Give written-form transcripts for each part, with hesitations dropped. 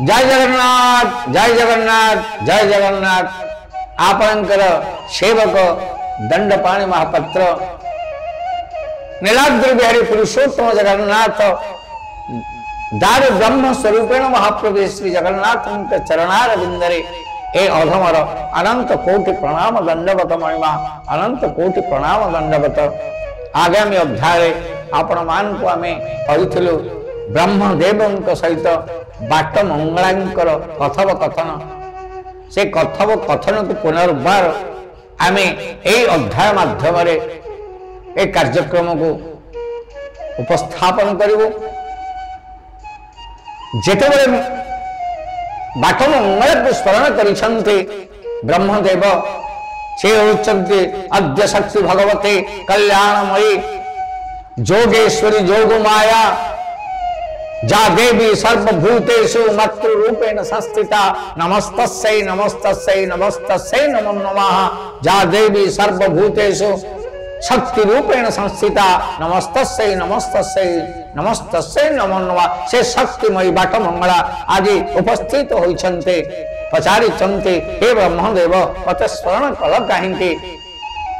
जय जगन्नाथ जय जगन्नाथ जय जगन्नाथ। आपणकर सेवक दंडपाणी महापात्र नीलाद्रि बिहारी पुरुषोत्तम जगन्नाथ दार ब्रह्म स्वरूपेण महाप्रभु श्री जगन्नाथ चरणार बिंदरे ए अधमर अनंत कोटि प्रणाम दंडवत महिमा अनंत कोटि प्रणाम दंडवत। आगामी अध्याय आपण मान को आमे पढ़िथिलु ब्रह्मदेव सहित बाट मंगलांकर कथोपकथन। से कथोपकथन को पुनर्बार आमे ए अध्याय माध्यम ए कार्यक्रम को उपस्थापन करिवु। जेतेबेले बाट मंगल को स्मरण करिसंते ब्रह्मदेव से होचंते अद्य शक्ति भगवते कल्याणमयी जोगेश्वरी जोग माया जा देवी सर्वभूतेषु मातृरूपेण संस्थिता नमस्तस्यै नमस्तस्यै नमस्तस्यै नमो नमः। जा देवी सर्वभूतेषु शक्ति रूपेण संस्थिता नमस्तस्यै नमस्तस्यै नमस्तस्यै नमो नमः। से शक्तिमयी बाट मंगला आज उपस्थित होइछन्ते पचारि चन्ते हे ब्रह्मदेव मते स्मरण कल काहिंके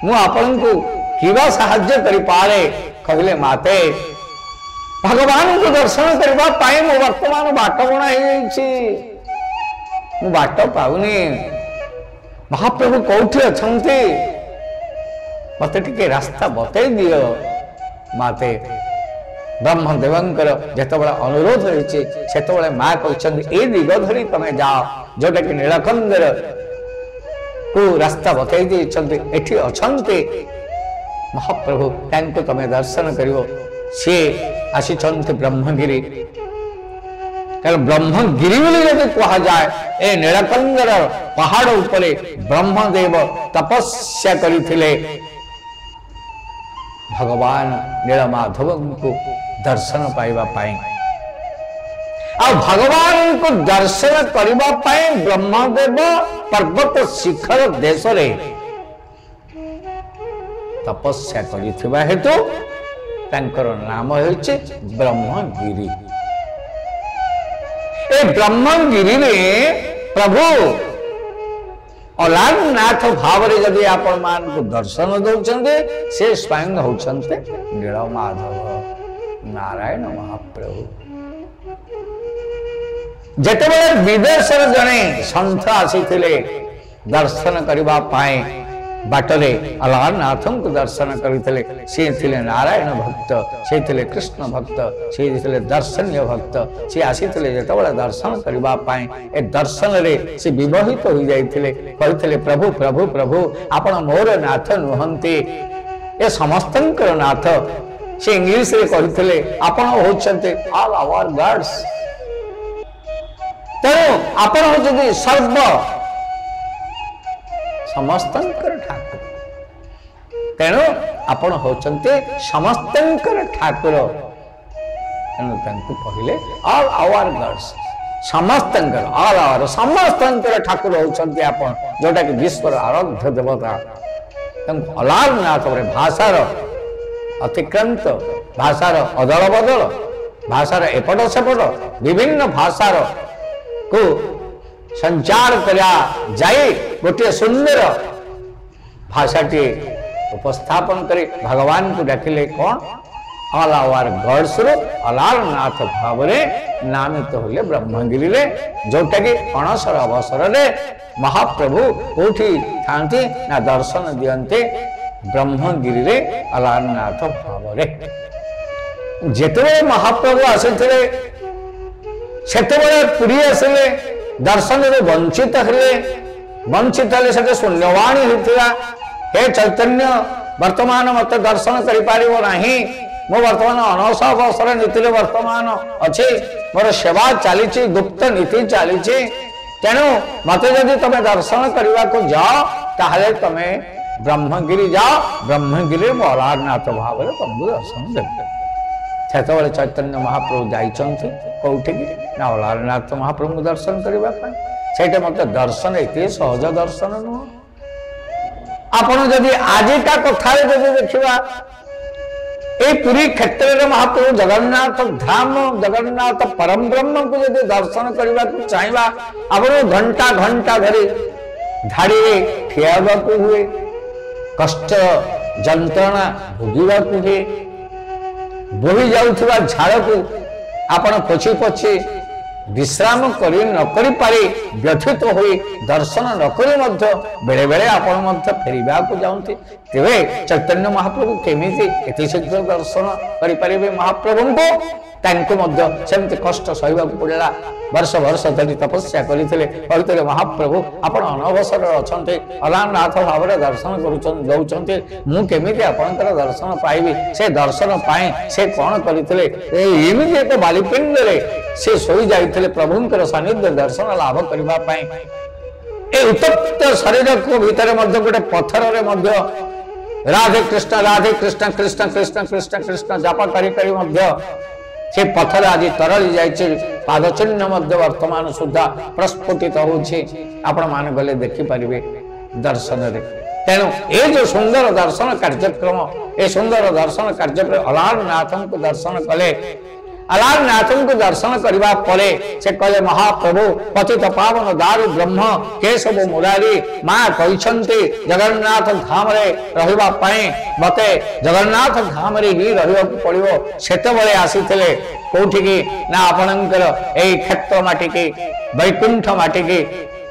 मु आपनकु किबा सहाय्य करि पारे कहले माते भगवान को दर्शन करबा पाए मो वर्तमान बाट बणा हे मु बाट पाउनी महाप्रभु कोठी अछन्ते मते टिके रास्ता बतई दियो माते। ब्रह्मदेवंकर जेतबेला अनुरोध होइछि सेतबेला मा कहछन ए दिग धरि तमे जाओ जोटा कि नीलकंदर को रास्ता बतई दिछन्ते एठी अछन्ते महाप्रभु तांको तमे दर्शन करिवो। से आसीछन्ते ब्रह्मगिरी कारण ब्रह्मगिरी बोली यदि कहा जाए ए नीलकंदर पहाड़ उपरे ब्रह्मदेव तपस्या करिथिले भगवान नीलमाधव को दर्शन पाइबा पाए आ भगवान को दर्शन करिबा पाए ब्रह्मदेव पर्वत शिखर देश रे तपस्या करिथिबा हेतु तांकर नाम होइछे ब्रह्मगिरी। ए ब्रह्मगिरी रे प्रभु अलारनाथ भाव रे यदि आपण मान को दर्शन दउछन्ते से स्वयं होछन्ते नीलमाधव नारायण महाप्रभु। जेतेबेले विदेश जने संत आसीथिले दर्शन करिबा पाए बाटरे अलारनाथ को दर्शन करिथिले से थिले नारायण भक्त से थिले कृष्ण भक्त से थिले दर्शनीय भक्त से आसीथिले जेतेबेले दर्शन करिबा पाए ए दर्शन रे से विवाहित हो जाइथिले कहिथिले प्रभु प्रभु प्रभु आपण मोर नाथ नुहंती ए समस्तंकर नाथ। से इंग्लिश रे कहिथिले आपण होचन्ते ऑल आवर गॉड्स तेणु आपण होचन्ते सर्व समस्तंकर ठाकुर तेणु आपण होचन्ते समस्तंकर ठाकुर तेणु तांको कहिले ऑल आवर गॉड्स समस्तंकर ऑल आवर समस्तंकर ठाकुर होचन्ते आपण जोटा कि विश्वर आराध्य देवता तांको अलारनाथ रे भाषार अतिक्रांत भाषार अदल बदल भाषार एपट सेपट विभिन्न भाषार को संचार करा जाए गोटे सुंदर भाषाटी उपस्थापन करे भगवान को डाकिले कौन ऑल आवर गॉड्स रो अलारनाथ भाव रे नामित होले ब्रह्मगिरी रे जोटा कि अणसर अवसर रे महाप्रभु कोठी थांती ना दर्शन दियंते ब्रह्मगिरी रे अलारनाथ भाव रे। जेतेबेले महाप्रभु आसिथिले सेतेबेले पुरी आसिले दर्शन रे वंचित हेले से शून्यवाणी होता हे चैतन्य वर्तमान मत दर्शन करि पारिबो नाही मो वर्तमान अनस अवसर नीति वर्तमान अच्छे मोर सेवा चली गुप्त नीति चली तेणु मत जदि तुम दर्शन करने को जाओ ताहले तुम ब्रह्मगिरी जाओ ब्रह्मगिरी अलारनाथ भाव में तुमको दर्शन देते सेतबेले चैतन्य महाप्रभु जाइछन्ति कोठी ना अलारनाथ महाप्रभु दर्शन करबा सेटा मत दर्शन एते सहज दर्शन नुह आपण जदि आजिका कथा जदि देखिबा ए पुरी क्षेत्र में महाप्रभु जगन्नाथ धाम जगन्नाथ परम ब्रह्म को यदि दर्शन करने को चाहिए आप घंटा घंटा धरी धाड़ी ठिया हुए कष्ट जंत्रणा भोगवा हुए बोही जाउथुवा झाड़ को आपण पोछि पोछि विश्राम करी न करी पारे व्यथित होई दर्शन न करी मध्य बेले बेले आपण मध्य फेरिबा को जाउंती तेबे चैतन्य महाप्रभु केमिति एति शीघ्र दर्शन करि परिबे महाप्रभु को तांको मध्य सेमति कष्ट सहिबा को पड़ला वर्ष वर्ष धरि तपस्या करिथिले कहते महाप्रभु आपण अनवसर अछंते अलारनाथ भाव दर्शन करूछन दउछंते मु केमिति आपनकर दर्शन पाइबी से दर्शन पाए से कोन करिथिले एमिति एक बालिपिंड रे से सोई जाइथिले प्रभुंकर सानिध्य दर्शन लाभ करबा पाए ए उत्तप्त शरीर को भीतर मध्य गोटे पत्थर रे मध्य राधे कृष्ण कृष्ण कृष्ण कृष्ण कृष्ण जाप करी करी मध्य से पत्थर आज तरली जाइए पाद चिन्ह मध्य वर्तमान सुधा प्रस्फुटित होछि आपण मान गले देखि परिबे दर्शन रे तेणु ये जो सुंदर दर्शन कार्यक्रम ए सुंदर दर्शन कार्यक्रम अलारनाथ को दर्शन कले अलारनाथ को दर्शन करबा परे से कहले महाप्रभु पतित पावन दारु ब्रह्म केशव मुरारी मां कहिसंती जगन्नाथ धाम रे रहिबा पई मते जगन्नाथ धाम रे ही रहिबा पड़िबो सेते बळे आसीथिले कोठी की ना आपणकर ए क्षेत्र माटी की वैकुंठ माटी की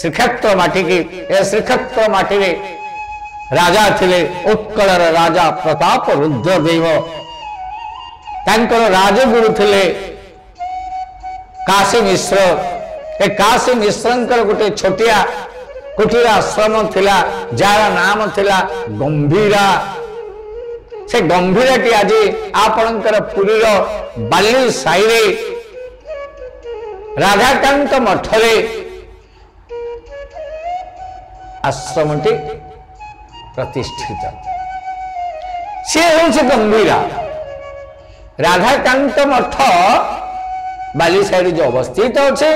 श्रीक्षेत्र माटी की ए श्रीक्षेत्र माटी रे राजा थिले उत्कलर राजा प्रताप रुद्रदेव तांकर राजगुरु थिले काशी मिश्र ए काशी मिश्रंकर गोटे छोटिया कुटीर आश्रम थिला जार नाम थिला गंभीरा से गंभीरा टी आज आपणकर पुरी बाली साई रे राधाकांत मठरे आश्रमटी प्रतिष्ठित से हूँ गंभीरा राधाकांत मठ बालीसाई जो अवस्थित अच्छे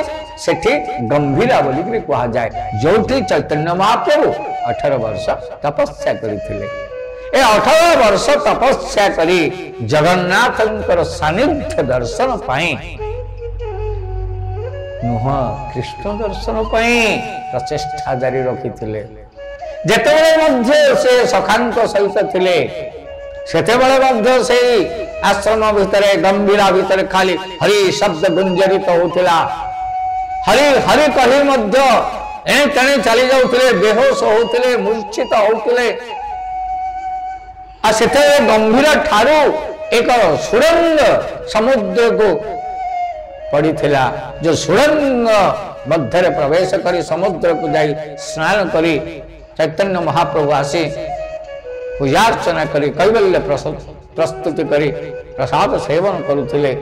सेठी गंभीरा बोलिक कहा जाए जो चैतन्य महाप्रभु 18 वर्ष तपस्या करथिले ए 18 वर्ष तपस्या करी जगन्नाथंकर सानिध्य दर्शन पाई नुह कृष्ण दर्शन पाई प्रचेष्टा जारी रखिथिले जेतेबेले मध्य से सखांत सहित थिले सेतेबेले मध्य से आश्रम भितर गंभीरा भितर खाली हरि शब्द गुंजरित होतिला हरि हरि कहि मध्य ए तणे चली जाउथिले बेहोश होतिले मूर्छित होतिले आ सेते गंभीरा ठारू एक सुरंग समुद्र को पड़ीथिला जो सुरंग मध्य प्रवेश करी समुद्र को जाई स्नान करी चैतन्य महाप्रभु आसी पूजार्चना करी कैवल्य प्रस्तुति करी प्रसाद सेवन करुथिले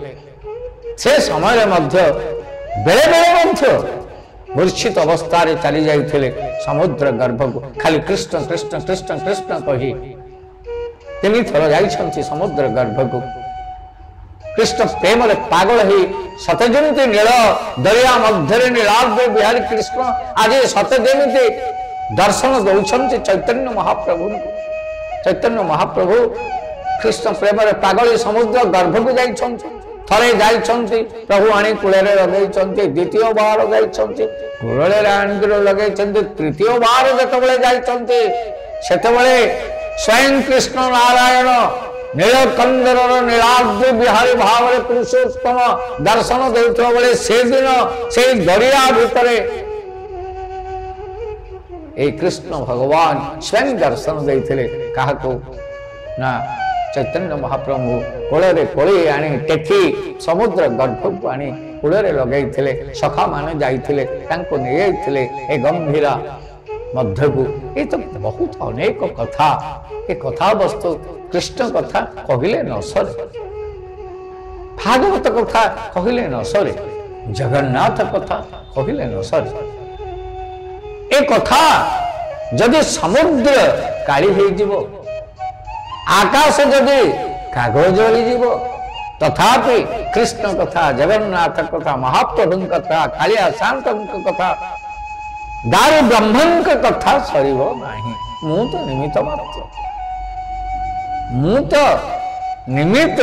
से समय मध्य बेले बेले मध्य मूर्छित अवस्था रे चली जाइथिले समुद्र गर्भ को खाली कृष्ण कृष्ण कृष्ण कृष्ण कही तीन थर जाइछंती समुद्र गर्भ को कृष्ण प्रेम रे पागल ही सते जेमिति नील दरिया मध्य नीलाद्रि बिहारी कृष्ण आज सते जेमिति दर्शन दौछंती चैतन्य महाप्रभु चैतन्य महाप्रभु कृष्ण प्रेम रे पागल समुद्र गर्भ को जाइछंती थरे जाइछंती प्रभु आनी कूले रे लगैछंती द्वितीय बार जाइछंती कूले रे आनी के लगैछंती तृतीय बार जतबेले जाइछंती सेतबेले स्वयं कृष्ण नारायण नीलकंदर नीलाद्रि बिहारी भाव रे पुरुषोत्तम दर्शन देउथबा बेले से दिन से दरिया भितरे ए कृष्ण भगवान स्वयं दर्शन देइथिले काहाको ना चैतन्य महाप्रभु कोड़े कोड़ी आनी टेकी समुद्र गर्भ को आनी कूड़े लगे सखा माने जाइथिले तांको नेइथिले ए गंभीरा मध्य को ये तो बहुत अनेक कथा ए कथा वस्तु कृष्ण कथा कहिले न सरे भागवत कथा कहिले न सरे जगन्नाथ कथा कहिले न सरे ए कथा जदि समुद्र काली हो जीवो आकाश जदि कागज जीव तथापि कृष्ण कथा जगन्नाथ कथा महाप्रभु कथा कालिया शांत कथा दारु ब्रह्मन कथा सरीब नहीं मु तो निमित्त मात्र मु तो निमित्त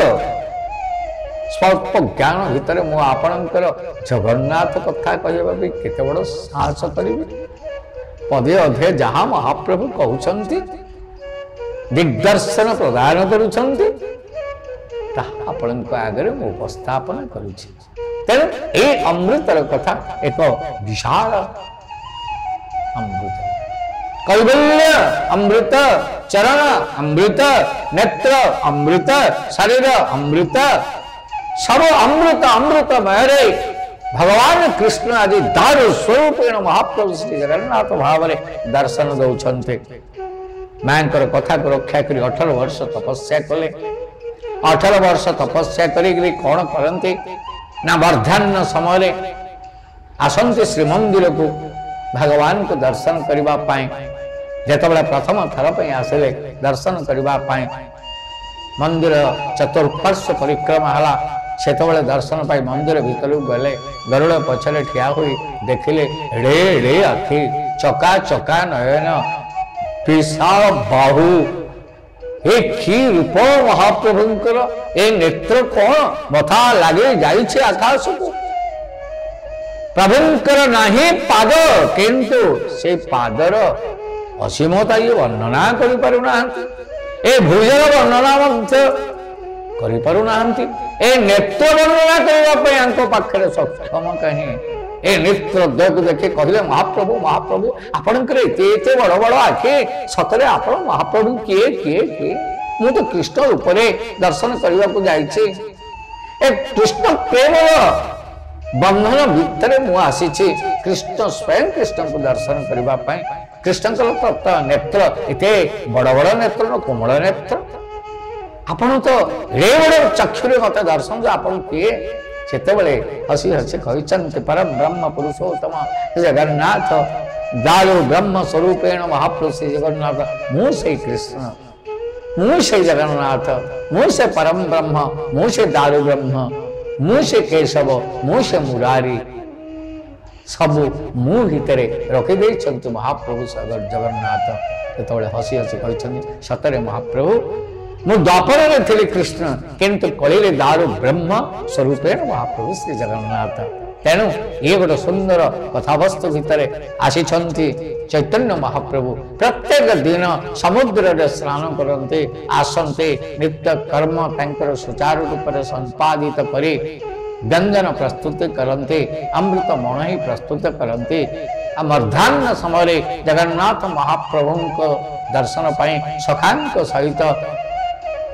स्वल्प ज्ञान भितर मु आपणकर जगन्नाथ कथा कहवा भी केते बड़ साहस करी पदे अधे जहाँ महाप्रभु कहते दिग्दर्शन प्रदान करुछंती आपण आगे मु उपस्थापन करुछि तेणु ए अमृतर कथा एक विशाल अमृत कैवल्य अमृत चरण अमृत नेत्र अमृत शरीर अमृत सब अमृत अमृतमय रे भगवान कृष्ण आदि दारु स्वरूपेण महाप्रभु श्री जगन्नाथ भाव दर्शन दौरान मांकर कथा को रक्षा कर 18 वर्ष तपस्या कले 18 वर्ष तपस्या करी कौन करते ना वर्धान्न समय आसंती श्रीमंदिर को भगवान को दर्शन करने जिते प्रथम थर पर आसिले दर्शन करने मंदिर चतुर्पार्श्व परिक्रमा है से दर्शन पाई मंदिर भीतर गले गरुड़ पछले ठिया हुई देखिले एड़े एड़े आखि चका चका नयन विशाल बाहु ए की रूप महाप्रभुंकर ए नेत्र कौन मथा लगे जाइछे आकाश को प्रभुंकर नाही पाद किंतु से पादर असीमता ये वर्णना करि पारुना ए भुजर वर्णना मध्य करि पारुना ए नेत्र वर्णना करबा पय अंको पाखरे सक्षम कहीं ए नेत्र देख देखे कहले महाप्रभु महाप्रभु आपनकर एते बड़ बड़ आखे सतरे आपण महाप्रभु किए किए किए मु तो कृष्ण ऊपरे दर्शन करबा को जाइछे ए कृष्ण प्रेम बंधन भितर मु आसी कृष्ण स्वयं कृष्ण को दर्शन करबा पय कृष्ण तत्व नेत्र इते बड़ बड़ नेत्र कोमल नेत्र आपण तो रे बड़ चक्षुरे मत दर्शन जो आपण किए सेतेबेले हसी हसी कहते परम ब्रह्म पुरुषोत्तम जगन्नाथ दारु ब्रह्म स्वरूपेण महाप्रभु श्री जगन्नाथ मु से कृष्ण मु से जगन्नाथ मु से परम ब्रह्म मु से दारु ब्रह्म मु से केशव मु से मुरारी सब मु भितरे रखी देइछंतु महाप्रभु जगन्नाथ सेतेबेले हसी हसी कहते सतरे महाप्रभु मु द्वापर में थी कृष्ण किंतु कलिले दारु ब्रह्म स्वरूपेण महाप्रभु श्री जगन्नाथ तेणु ये गोटे सुंदर कथावस्तु भितर आसीछंती चैतन्य महाप्रभु प्रत्येक दिन समुद्र रे स्नान करते आसंते नित्य कर्म तांकर सुचारू रूप से संपादित करी व्यंजन प्रस्तुत करते अमृत मणि प्रस्तुत करते मध्याह्न समय जगन्नाथ महाप्रभु को दर्शन पाई सखांक सहित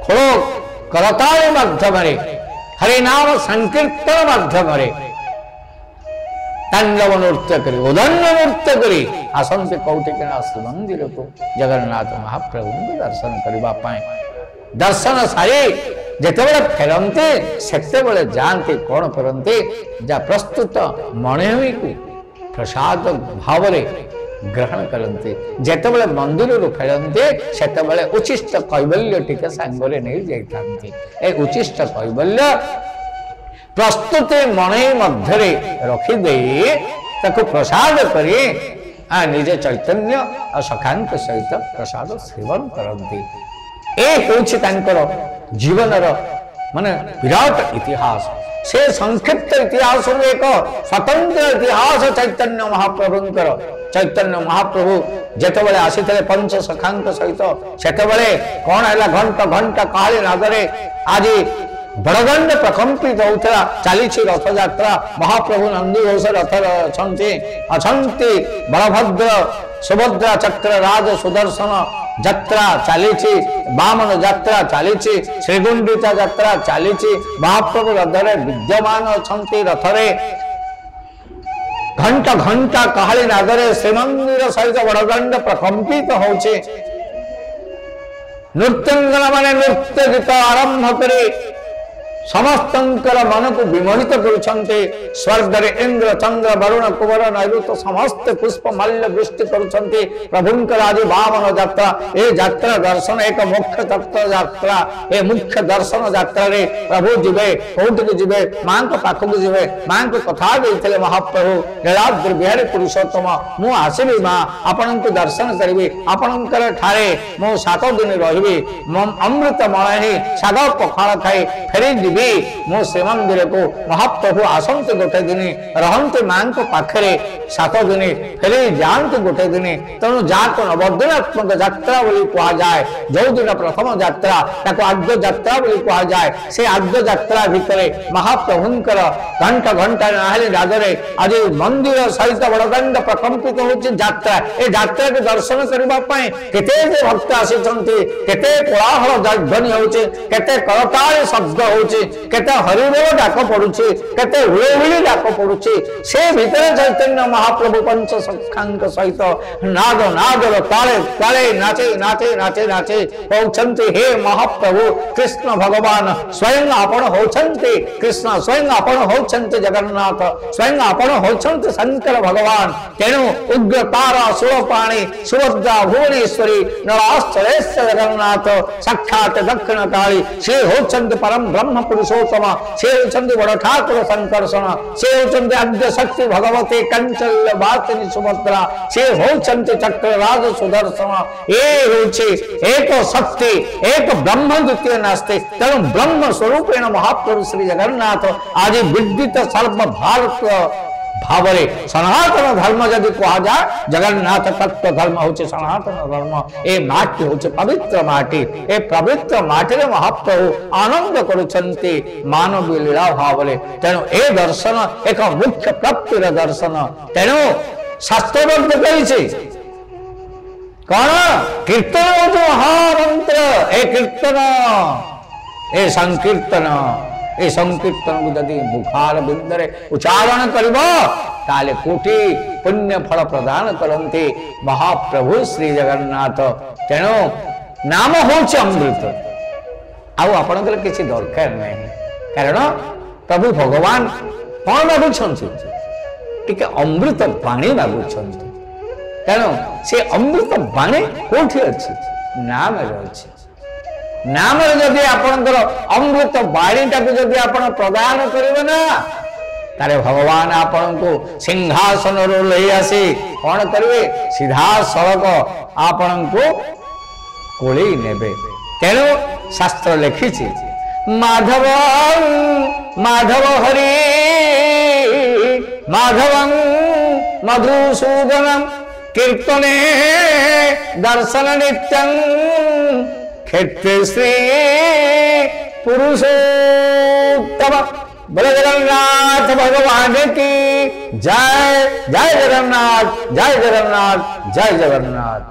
खोलो करताल माध्यम हरिनाम संकीर्तन माध्यम तांडव नृत्य करी उदंड नृत्य करी आसंते कौटिकना श्रीमंदिर को जगन्नाथ महाप्रभु को दर्शन करने दर्शन सारी जितेबले फेरते सेतेबले जाते कौन करते जा प्रस्तुत मणि को प्रसाद भाव ग्रहण करते जितेबले मंदिर फेरते सेतेबले उचिष्ट कैवल्य टिके सांगरे नहीं जाइथांती ए उचिष्ट कैवल्य प्रस्तुत मणि मध्य रखिदे ताको प्रसाद करी निज चैतन्य और सखांक सहित प्रसाद सेवन करते ए होछि तांकर जीवनर माने विराट इतिहास से संक्षिप्त इतिहास एक स्वतंत्र इतिहास चैतन्य महाप्रभुंकर चैतन्य महाप्रभु जेतेबेले आसीथिले पंच सखांक सहित सेतेबेले कोन हैला घंटा घंटा काली नगरे आज बड़गंड प्रकंपित होता चली रथ यात्रा महाप्रभु नंदी घोष रथ अछंती बलभद्र सुभद्रा चक्र राज सुदर्शन यात्रा चली बामन यात्रा चली श्रीगुंडिचा यात्रा चली महाप्रभु रथरे विद्यमान अच्छा रथरे घंटा घंटा काली नागरे श्रीमंदिर सहित बड़गंड प्रकंपित होचे नृत्यंगना माने नृत्य गीत आरंभ करे समस्तंकर मन को विमोहित करुछन्ते स्वर्ग रे इंद्र चंद्र वरुण कुबर नैऋत समस्त पुष्प माल्य वृष्टि करुछन्ते प्रभुंकर आज वामन यात्रा ए यात्रा दर्शन एक मुख्य तत्व यात्रा ए मुख्य दर्शन यात्रा रे प्रभु जिवे कोउठ जिवे मां को पाख को जिवे मां को कथा देइथिले महाप्रभु लीलाद्रि बिहारी पुरुषोत्तम मु आसीबी मां आपन को दर्शन करबी आपनकर ठारे मु 7 दिन रहिबी अमृत मणहि सागर पखाळ खाई फेरी दिबी मो श्रीमंदिर को महाप्रभु आसंत गोटे दिन रहते मां को पाखरे 7 दिन फेरी जाते गोटे दिन तेणु जहाँ नवदिनात्मक यात्रा बोली कह जाए जो दिन प्रथम यात्रा ताको आद्य यात्रा बोली कह जाए से आद्य यात्रा भितर महाप्रभुंकर घंटा घंटा नाहली रागरे आज मंदिर सहित बड़दाण्ड प्रकंपित होची यात्रा ए यात्रा के दर्शन करने केते भक्त आसिचंती केते कोलाहल ध्वनि होची केते करताल शब्द होची केते हरिबोल डाक पड़ुची केते हुलहुली डाक पड़ुची से भितर चैतन्य महाप्रभु पंच सखांक सहित नाद नादर ताले ताले नाचे नाचे नाचे नाचे होचंती हे महाप्रभु कृष्ण भगवान स्वयं आपण होचंती कृष्ण स्वयं आपण होचंती जगन्नाथ स्वयं आपण होचंती शंकर भगवान तेणु उग्र तारा सुरपाणी सुभद्रा भुवनेश्वरी नराश्चरेश्वर जगन्नाथ साक्षात दक्षिण काली से होचंती परम ब्रह्म पुरुषोत्तम से होचंती बड़ ठाकुर संकर्षण से होचंती आद्य शक्ति भगवती कंचल्य वासिनी सुभद्रा से होचंती चक्रराज सुदर्शन ए होची एक शक्ति एक ब्रह्म द्वितीय नास्ति तेणु ब्रह्म स्वरूपेण महाप्रभु श्री जगन्नाथ आज विदित सर्व भारत भावरे सनातन धर्म जदि कह जाए जगन्नाथ तत्व धर्म होचे सनातन धर्म ए माटी होचे पवित्र माटी ए पवित्र माटी रे महाप्रभु आनंद करुछंती मानव लीला भावरे तेणु ए दर्शन एक मुख्य प्राप्तिर दर्शन तेणु शास्त्रबद्ध करिছে कौन कीर्तन होचे महामंत्र ए कीर्तन ए संकीर्तन ए संकीर्तन को जदि मुखार बिंदरे उच्चारण करिबो ताले कोटि पुण्य फल प्रदान करन्ते महाप्रभु श्री जगन्नाथ तेणु नाम होचे अमृत आउ आपनकर किछि दरकार नहीं कारण प्रभु भगवान कौन मागुछन्ति टिके अमृत पानी मागुछन्ति कारण से अमृत पानी कोठी अछि नाम रे अछि नाम जदि आपणकर अमृत बाणीटा को जदि आपण प्रदान करिवे ना तारे भगवान आपण को सिंहासन रो ले आसी कौन करिवे सीधा सड़क आपण को कोली नेबे तेणु शास्त्र लिखिछि माधव माधव हरि माधवं मधुसूदनम कीर्तने दर्शन नित्यं क्षेत्र श्री पुरुषोत्तम बोले जगन्नाथ भगवान की जय जय जगन्नाथ जय जगन्नाथ जय जगन्नाथ।